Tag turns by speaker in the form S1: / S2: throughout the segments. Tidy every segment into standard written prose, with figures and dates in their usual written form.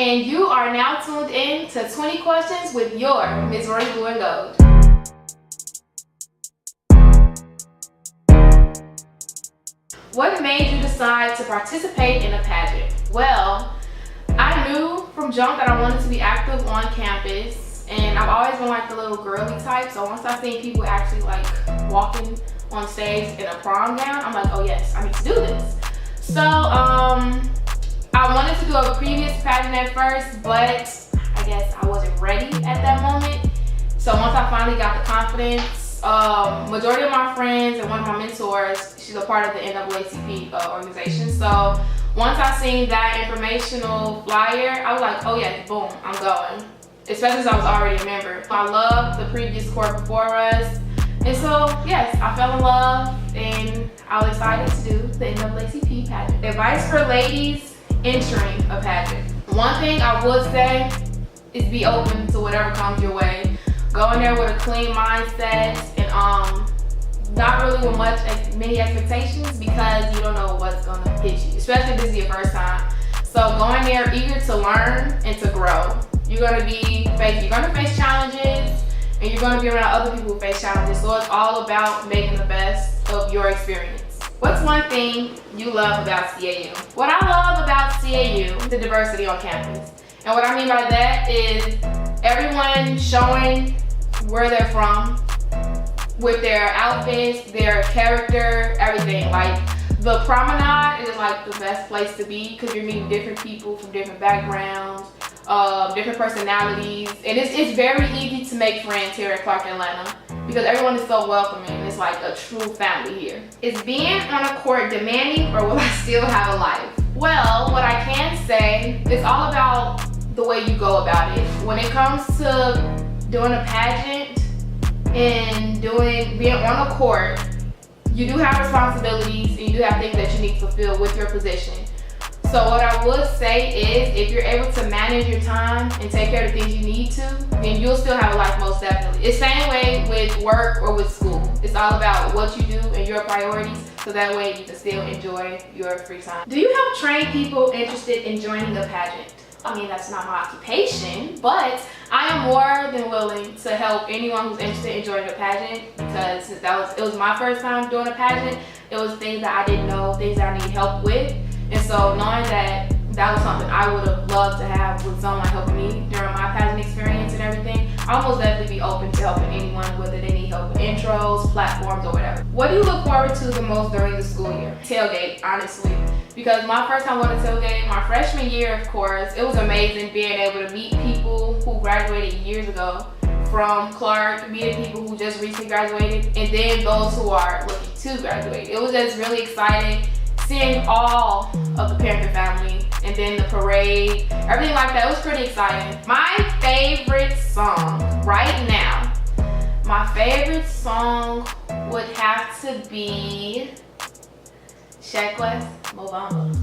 S1: and you are now tuned in to 20 Questions with your Ms. Rory Blue and Gold. What made you decide to participate in a pageant? Well, I knew from jump that I wanted to be active on campus, and I've always been like the little girly type, so once I seen people actually like walking on stage in a prom gown, I'm like, oh yes, I need to do this. So I wanted to do a previous pageant at first, but I guess I wasn't ready at that moment. So once I finally got the confidence, majority of my friends and one of my mentors, she's a part of the NAACP organization. So once I seen that informational flyer, I was like, oh yeah, boom, I'm going. Especially since I was already a member. I loved the previous court before us. And so, yes, I fell in love and I was excited to do the NAACP pageant. Advice for ladies entering a pageant. One thing I would say is be open to whatever comes your way. Go in there with a clean mindset and not really with many expectations, because you don't know what's gonna hit you, especially if this is your first time. So go in there eager to learn and to grow. You're gonna face challenges, and you're gonna be around other people who face challenges. So it's all about making the best of your experience. What's one thing you love about CAU? What I love about CAU is the diversity on campus. And what I mean by that is everyone showing where they're from, with their outfits, their character, everything. Like the promenade is like the best place to be, because you're meeting different people from different backgrounds, different personalities, and it's very easy to make friends here at Clark, Atlanta, because everyone is so welcoming. It's like a true family here. Is being on a court demanding, or will I still have a life? Well, what I can say, it's all about the way you go about it. When it comes to doing a pageant and being on a court, you do have responsibilities and you do have things that you need to fulfill with your position. So what I would say is, if you're able to manage your time and take care of the things you need to, then you'll still have a life, most definitely. It's the same way with work or with school. It's all about what you do and your priorities, so that way you can still enjoy your free time. Do you help train people interested in joining a pageant? I mean, that's not my occupation, but I am more than willing to help anyone who's interested in joining a pageant, because since it was my first time doing a pageant, it was things that I didn't know, things that I needed help with. And so knowing that that was something I would have loved to have with someone helping me during my pageant experience and everything, I'll most definitely be open to helping anyone, whether they need help with intros, platforms, or whatever. What do you look forward to the most during the school year? Tailgate, honestly. Because my first time going to tailgate, my freshman year, of course, it was amazing being able to meet people who graduated years ago from Clark, meeting people who just recently graduated, and then those who are looking to graduate. It was just really exciting seeing all of the Panther family, and then the parade, everything like that. It was pretty exciting. My favorite song right now, my favorite song would have to be Shaq West, Movamba.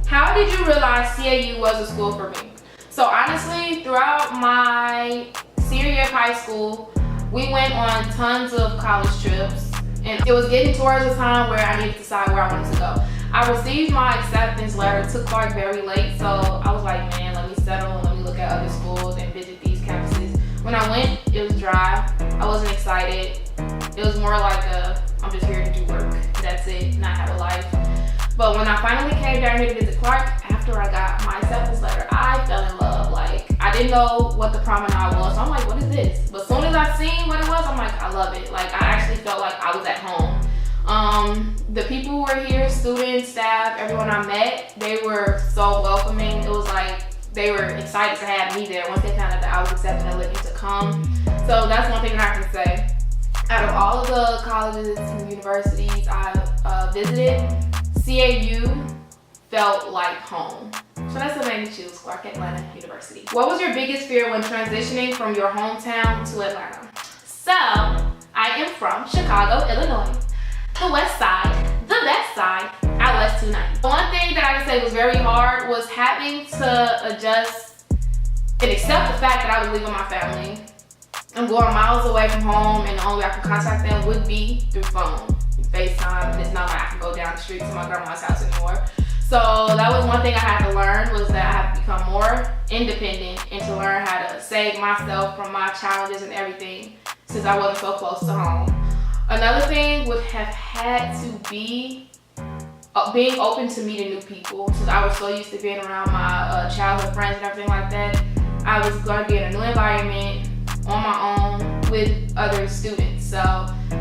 S1: How did you realize CAU was a school for me? So honestly, throughout my senior year of high school, we went on tons of college trips, and it was getting towards the time where I needed to decide where I wanted to go. I received my acceptance letter to Clark very late, so I was like, man, let me settle and let me look at other schools and visit these campuses. When I went, it was dry. I wasn't excited. It was more like I'm just here to do work. That's it, not have a life. But when I finally came down here to visit Clark, after I got my acceptance letter, I fell in love. Like, I didn't know what the promenade was, so I'm like, what is this? But as soon as I seen what it was, I'm like, I love it. Like, I actually felt like I was at home. The people who were here, students, staff, everyone I met, they were so welcoming. It was like they were excited to have me there once they found out that I was accepted and looking to come. So that's one thing that I can say. Out of all of the colleges and universities I visited, CAU felt like home. So that's what made me choose Clark Atlanta University. What was your biggest fear when transitioning from your hometown to Atlanta? So, I am from Chicago, Illinois. The west side, the best side, out West 290. The one thing that I can say was very hard was having to adjust and accept the fact that I was leaving my family. I'm going miles away from home, and the only way I can contact them would be through phone, FaceTime, and it's not like I can go down the street to my grandma's house anymore. So that was one thing I had to learn, was that I have to become more independent and to learn how to save myself from my challenges and everything since I wasn't so close to home. Another thing would have had to be being open to meeting new people. Since I was so used to being around my childhood friends and everything like that, I was going to be in a new environment on my own with other students. So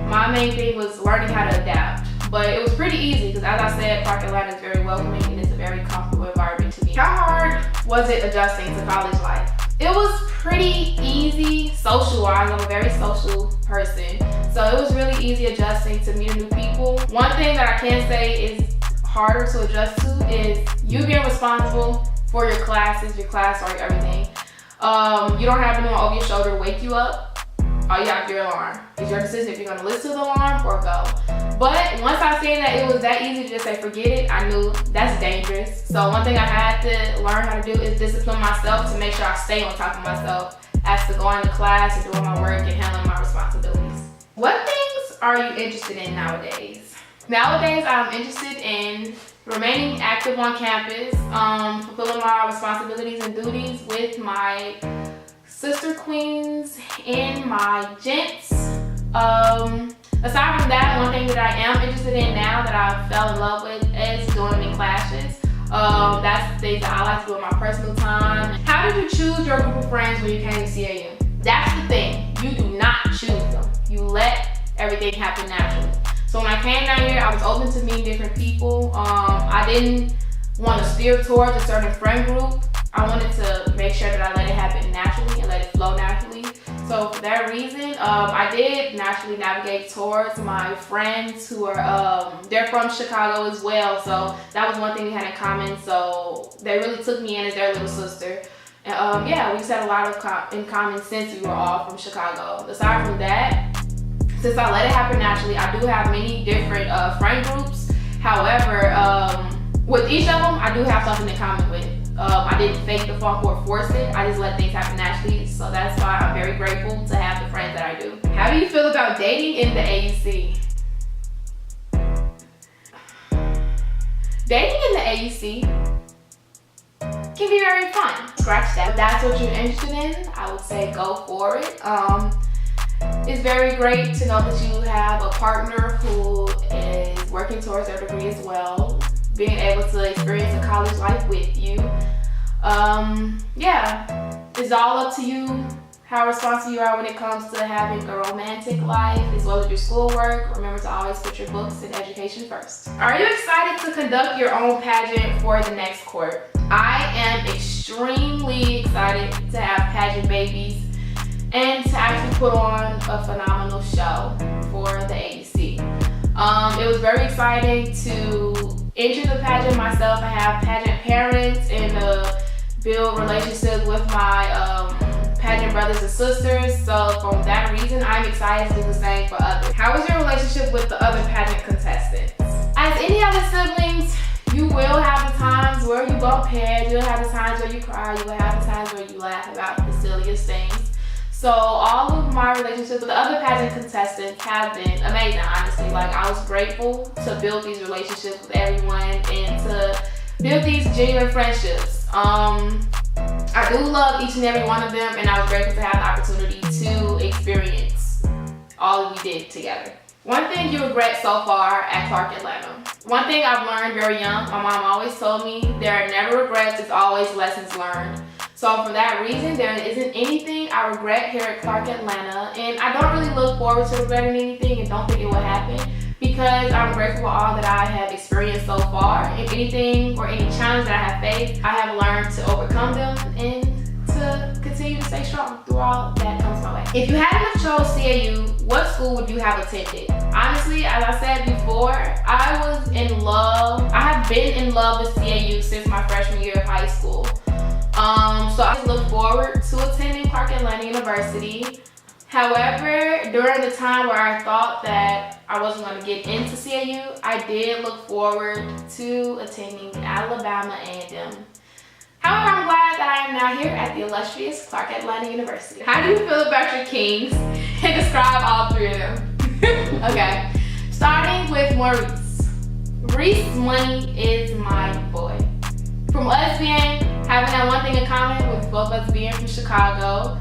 S1: my main thing was learning how to adapt. But it was pretty easy because, as I said, Clark Atlanta is very welcoming and it's a very comfortable environment to be. How hard was it adjusting to college life? It was pretty easy social-wise. I'm a very social person. So it was really easy adjusting to meeting new people. One thing that I can say is harder to adjust to is you being responsible for your classes, your classwork, everything. You don't have anyone over your shoulder to wake you up. All you have is your alarm. It's your decision if you're gonna listen to the alarm or go. But once I seen that it was that easy to just say forget it, I knew that's dangerous. So one thing I had to learn how to do is discipline myself to make sure I stay on top of myself as to going to class and doing my work and handling my responsibilities. What things are you interested in nowadays? Nowadays, I'm interested in remaining active on campus, fulfilling my responsibilities and duties with my sister queens and my gents. Aside from that, one thing that I am interested in now that I fell in love with is joining classes. That's the things that I like to do in my personal time. How did you choose your group of friends when you came to CAU? That's the thing. You do not choose them. You let everything happen naturally. So when I came down here, I was open to meeting different people. I didn't want to steer towards a certain friend group. I wanted to make sure that I let it happen naturally and let it flow naturally. So for that reason, I did naturally navigate towards my friends who are, they're from Chicago as well. So that was one thing we had in common. So they really took me in as their little sister. And yeah, we just had a lot of in common since we were all from Chicago. Aside from that, since I let it happen naturally, I do have many different friend groups. However, with each of them, I do have something in common with. I didn't fake the funk or force it. I just let things happen naturally. So that's why I'm very grateful to have the friends that I do. How do you feel about dating in the AUC? Dating in the AUC can be very fun. Scratch that. If that's what you're interested in, I would say go for it. It's very great to know that you have a partner who is working towards their degree as well, being able to experience a college life with you. Yeah, it's all up to you how responsible you are when it comes to having a romantic life as well as your schoolwork. Remember to always put your books and education first. Are you excited to conduct your own pageant for the next court? I am extremely excited to have pageant babies and to actually put on a phenomenal show for the AUC. It was very exciting to enter the pageant myself. I have pageant parents and build relationships with my pageant brothers and sisters. So from that reason, I'm excited to do the same for others. How is your relationship with the other pageant contestants? As any other siblings, you will have the times where you bump heads, you'll have the times where you cry, you will have the times where you laugh about the silliest things. So all of my relationships with the other pageant contestants have been amazing, honestly. Like, I was grateful to build these relationships with everyone and to build these genuine friendships. I do love each and every one of them, and I was grateful to have the opportunity to experience all that we did together. One thing you regret so far at Clark Atlanta. One thing I've learned very young, my mom always told me, there are never regrets, it's always lessons learned. So for that reason, there isn't anything I regret here at Clark Atlanta, and I don't really look forward to regretting anything and don't think it will happen because I'm grateful for all that I have experienced so far. If anything or any challenge that I have faced, I have learned to overcome them and to continue to stay strong through all that comes my way. If you hadn't have chose CAU, what school would you have attended? Honestly, as I said before, I was in love. I have been in love with CAU since my freshman year of high school. So I look forward to attending Clark Atlanta University. However, during the time where I thought that I wasn't going to get into CAU, I did look forward to attending Alabama A&M. However, I'm glad that I am now here at the illustrious Clark Atlanta University. How do you feel about your kings? And describe all three of them. Okay, starting with Maurice. Reese Money is my boy. From us having that one thing in common with of us being from Chicago.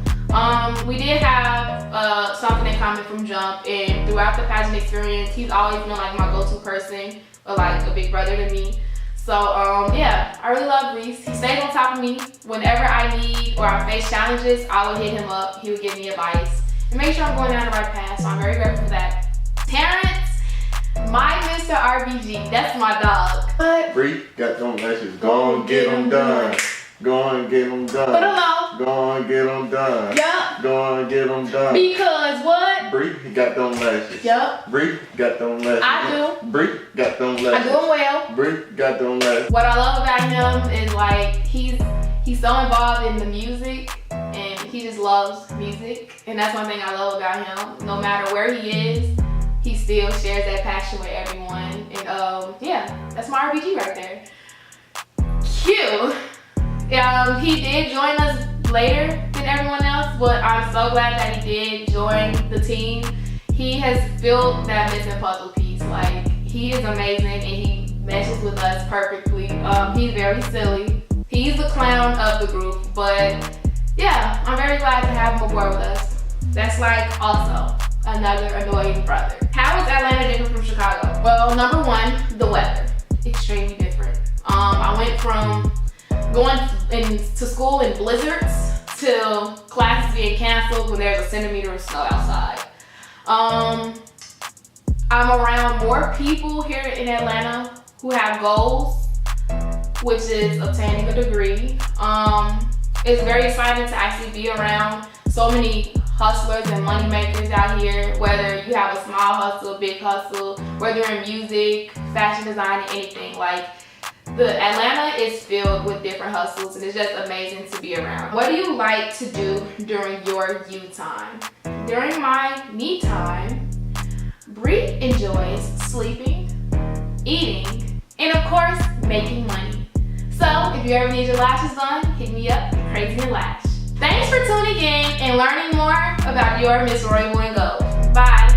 S1: We did have something in common from jump, and throughout the pageant experience, he's always been like my go-to person, or like a big brother to me. So yeah, I really love Reese. He stays on top of me. Whenever I need or I face challenges, I would hit him up. He would give me advice and make sure I'm going down the right path. So I'm very grateful for that. Terrence, my Mr. RBG, that's my dog. But
S2: Bree got them lashes. Go and get them done. Go and get them done.
S1: Put them on.
S2: Go and get them done.
S1: Yup.
S2: Go and get them done.
S1: Because what?
S2: Bree got them lashes.
S1: Yup.
S2: Bree got them lashes.
S1: I do.
S2: Bree got them lashes.
S1: I do them well.
S2: Bree got them lashes.
S1: What I love about him is like he's so involved in the music, and he just loves music, and that's one thing I love about him. No matter where he is, he still shares that passion with everyone. And yeah, that's my RBG right there. Q. He did join us later than everyone else, but I'm so glad that he did join the team. He has filled that missing puzzle piece. Like, he is amazing, and he meshes with us perfectly. He's very silly. He's the clown of the group, but yeah, I'm very glad to have him aboard with us. That's like also another annoying brother. How is Atlanta different from Chicago? Well, number one, the weather. Extremely different. I went from going to school in blizzards to classes being canceled when there's a centimeter of snow outside. I'm around more people here in Atlanta who have goals, which is obtaining a degree. It's very exciting to actually be around so many hustlers and money makers out here, whether you have a small hustle, big hustle, whether you're in music, fashion design, anything. Like, the Atlanta is filled with different hustles, and it's just amazing to be around. What do you like to do during your you time? During my me time, Bree enjoys sleeping, eating, and of course, making money. So if you ever need your lashes done, hit me up, Crazy and Lash. Thanks for tuning in and learning more about your Miss Royal Gold. Bye.